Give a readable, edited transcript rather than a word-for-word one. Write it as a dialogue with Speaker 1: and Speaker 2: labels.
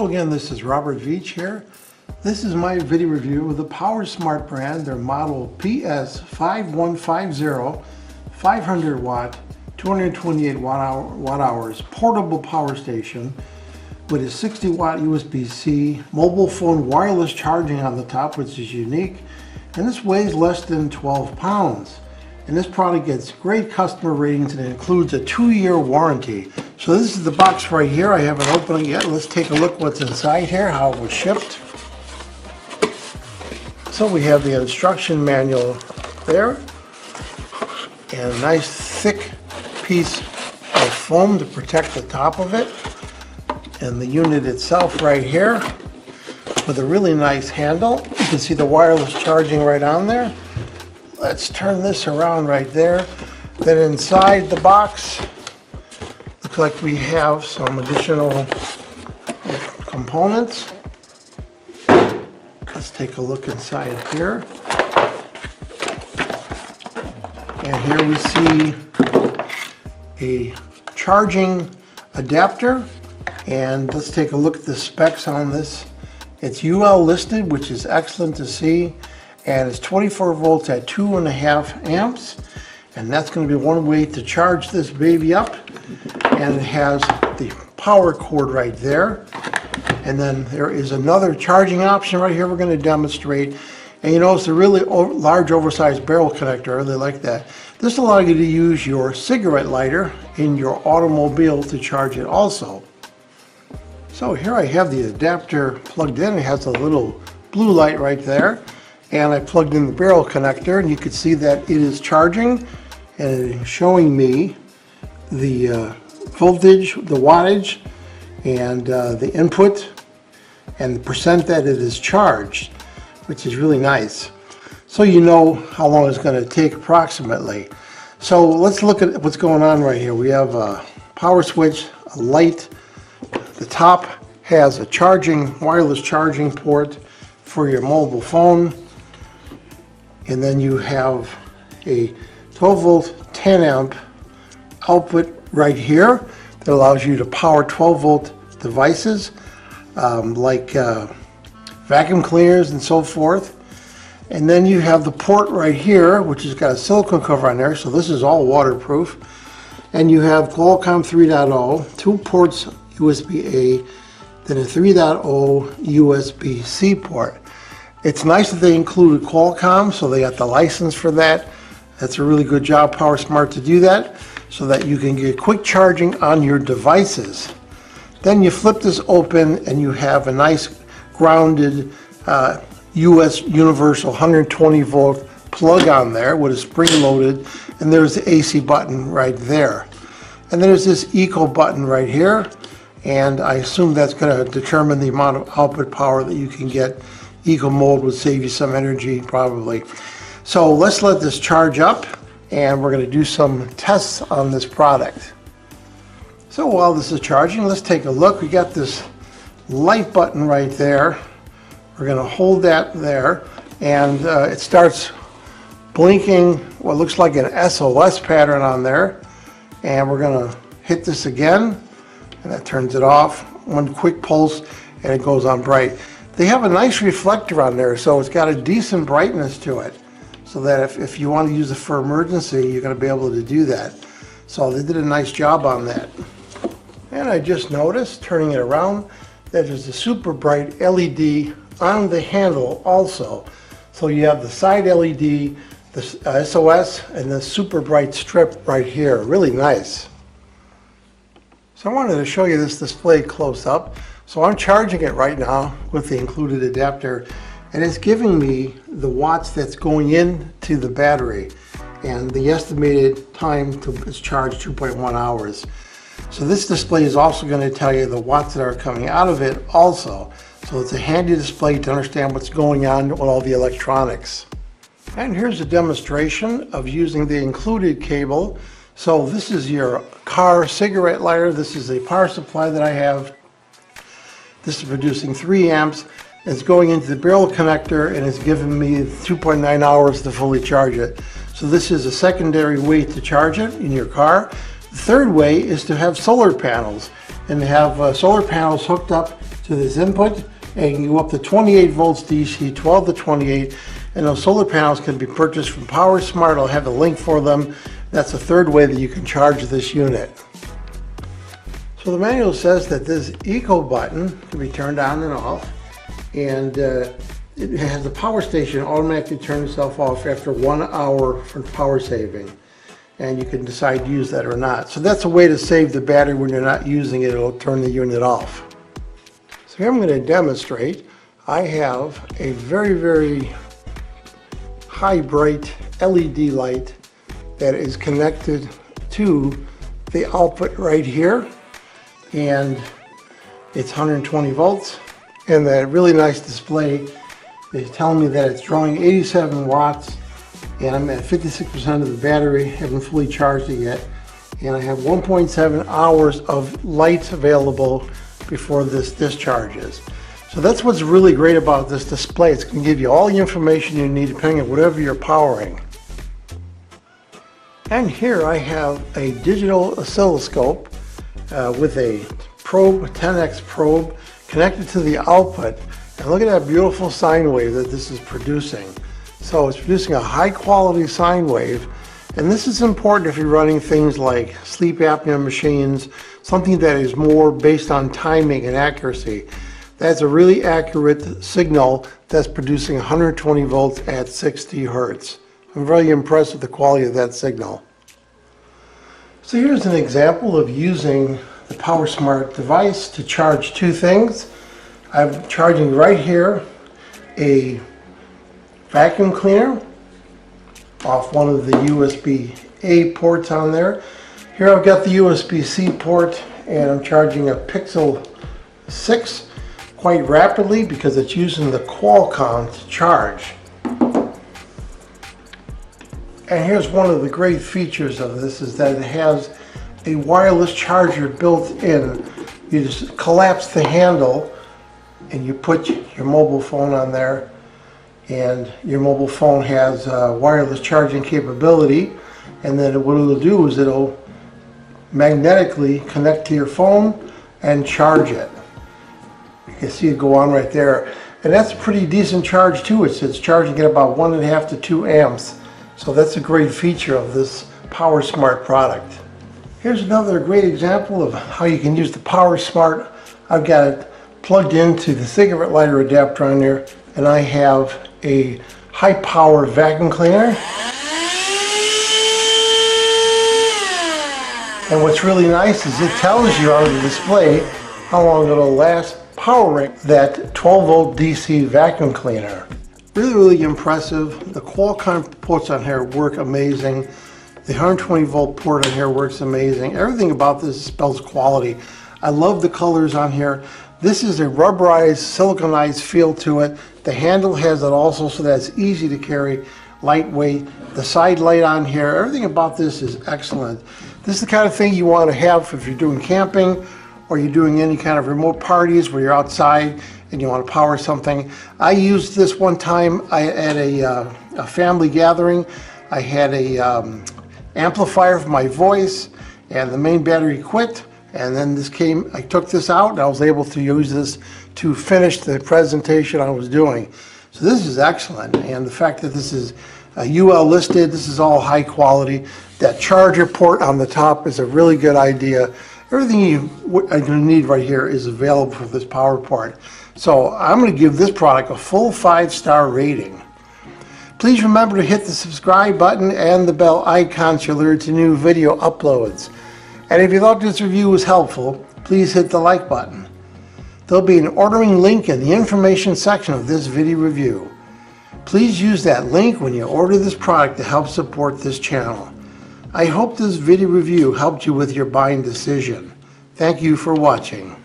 Speaker 1: Hello again, this is Robert Veach here. This is my video review of the PowerSmart brand, their model PS5150 500 watt, 228 watt hours portable power station with a 60 watt USB-C mobile phone wireless charging on the top, which is unique. And this weighs less than 12 pounds. And this product gets great customer ratings and it includes a 2-year warranty. So this is the box right here. I haven't opened it yet. Let's take a look what's inside here, how it was shipped. So we have the instruction manual there and a nice thick piece of foam to protect the top of it. And the unit itself right here with a really nice handle. You can see the wireless charging right on there. Let's turn this around right there. Then inside the box, looks like we have some additional components. Let's take a look inside here. And here we see a charging adapter. And let's take a look at the specs on this. It's UL listed, which is excellent to see. And it's 24 volts at 2.5 amps. And that's going to be one way to charge this baby up. And it has the power cord right there. And then there is another charging option right here we're going to demonstrate. And you notice a really large oversized barrel connector. I really like that. This allows you to use your cigarette lighter in your automobile to charge it also. So here I have the adapter plugged in. It has a little blue light right there. And I plugged in the barrel connector and you can see that it is charging and it is showing me the voltage, the wattage, and the input and the percent that it is charged, which is really nice. So you know how long it's going to take approximately. So let's look at what's going on right here. We have a power switch, a light. The top has a wireless charging port for your mobile phone. And then you have a 12 volt 10 amp output right here that allows you to power 12 volt devices like vacuum cleaners and so forth. And then you have the port right here, which has got a silicone cover on there, so this is all waterproof. And you have Qualcomm 3.0, 2 ports USB-A, then a 3.0 USB-C port. It's nice that they included Qualcomm, so they got the license for that. That's a really good job, PowerSmart, to do that, so that you can get quick charging on your devices. Then you flip this open and you have a nice grounded US universal 120 volt plug on there with a spring loaded, and there's the AC button right there. And there's this eco button right here, and I assume that's going to determine the amount of output power that you can get. Eco mode would save you some energy probably. So let's let this charge up and we're going to do some tests on this product. So while this is charging, let's take a look. We got this light button right there. We're going to hold that there and it starts blinking what looks like an SOS pattern on there. And we're going to hit this again and that turns it off. One quick pulse and it goes on bright. They have a nice reflector on there, so it's got a decent brightness to it, so that if you want to use it for emergency, you're going to be able to do that. So they did a nice job on that. And I just noticed, turning it around, that there's a super bright LED on the handle also. So you have the side LED, the SOS, and the super bright strip right here. Really nice. So I wanted to show you this display close up. So I'm charging it right now with the included adapter, and it's giving me the watts that's going into the battery, and the estimated time to its charge 2.1 hours. So this display is also going to tell you the watts that are coming out of it also. So it's a handy display to understand what's going on with all the electronics. And here's a demonstration of using the included cable. So this is your car cigarette lighter. This is a power supply that I have. This is producing 3 amps. It's going into the barrel connector and it's giving me 2.9 hours to fully charge it. So this is a secondary way to charge it in your car. The third way is to have solar panels and have solar panels hooked up to this input, and you can go up to 28 volts DC, 12 to 28, and those solar panels can be purchased from PowerSmart. I'll have a link for them. That's the third way that you can charge this unit. So the manual says that this eco button can be turned on and off, and it has the power station automatically turn itself off after 1 hour for power saving, and you can decide to use that or not. So that's a way to save the battery when you're not using it. It'll turn the unit off. So here I'm going to demonstrate. I have a very high bright LED light that is connected to the output right here, and it's 120 volts, and that really nice display is telling me that it's drawing 87 watts, and I'm at 56% of the battery, haven't fully charged it yet, and I have 1.7 hours of light available before this discharges. So that's what's really great about this display. It's going to give you all the information you need depending on whatever you're powering. And here I have a digital oscilloscope with a probe, a 10x probe, connected to the output. And look at that beautiful sine wave that this is producing. So it's producing a high quality sine wave. And this is important if you're running things like sleep apnea machines, something that is more based on timing and accuracy. That's a really accurate signal that's producing 120 volts at 60 hertz. I'm very impressed with the quality of that signal. So here's an example of using the PowerSmart device to charge two things. I'm charging right here a vacuum cleaner off one of the USB-A ports on there. Here I've got the USB-C port, and I'm charging a Pixel 6 quite rapidly because it's using the Qualcomm to charge. And here's one of the great features of this, is that it has a wireless charger built in. You just collapse the handle and you put your mobile phone on there, and your mobile phone has wireless charging capability, and then what it'll do is it'll magnetically connect to your phone and charge it. You can see it go on right there, and that's a pretty decent charge too. It's charging at about 1.5 to 2 amps, so that's a great feature of this PowerSmart product. Here's another great example of how you can use the PowerSmart. I've got it plugged into the cigarette lighter adapter on there, and I have a high power vacuum cleaner. And what's really nice is it tells you on the display how long it'll last powering that 12 volt DC vacuum cleaner. Really impressive. The Qualcomm ports on here work amazing. The 120 volt port on here works amazing. Everything about this spells quality. I love the colors on here. This is a rubberized, siliconized feel to it. The handle has it also, so that it's easy to carry, lightweight. The side light on here, everything about this is excellent. This is the kind of thing you want to have if you're doing camping or you're doing any kind of remote parties where you're outside and you want to power something. I used this one time at a family gathering. I had a amplifier for my voice, and the main battery quit. And then I took this out, and I was able to use this to finish the presentation I was doing. So this is excellent, and the fact that this is UL listed, this is all high quality. That charger port on the top is a really good idea. Everything you are going to need right here is available for this power port. So I'm going to give this product a full 5-star rating. Please remember to hit the subscribe button and the bell icon to alert to new video uploads. And if you thought this review was helpful, please hit the like button. There'll be an ordering link in the information section of this video review. Please use that link when you order this product to help support this channel. I hope this video review helped you with your buying decision. Thank you for watching.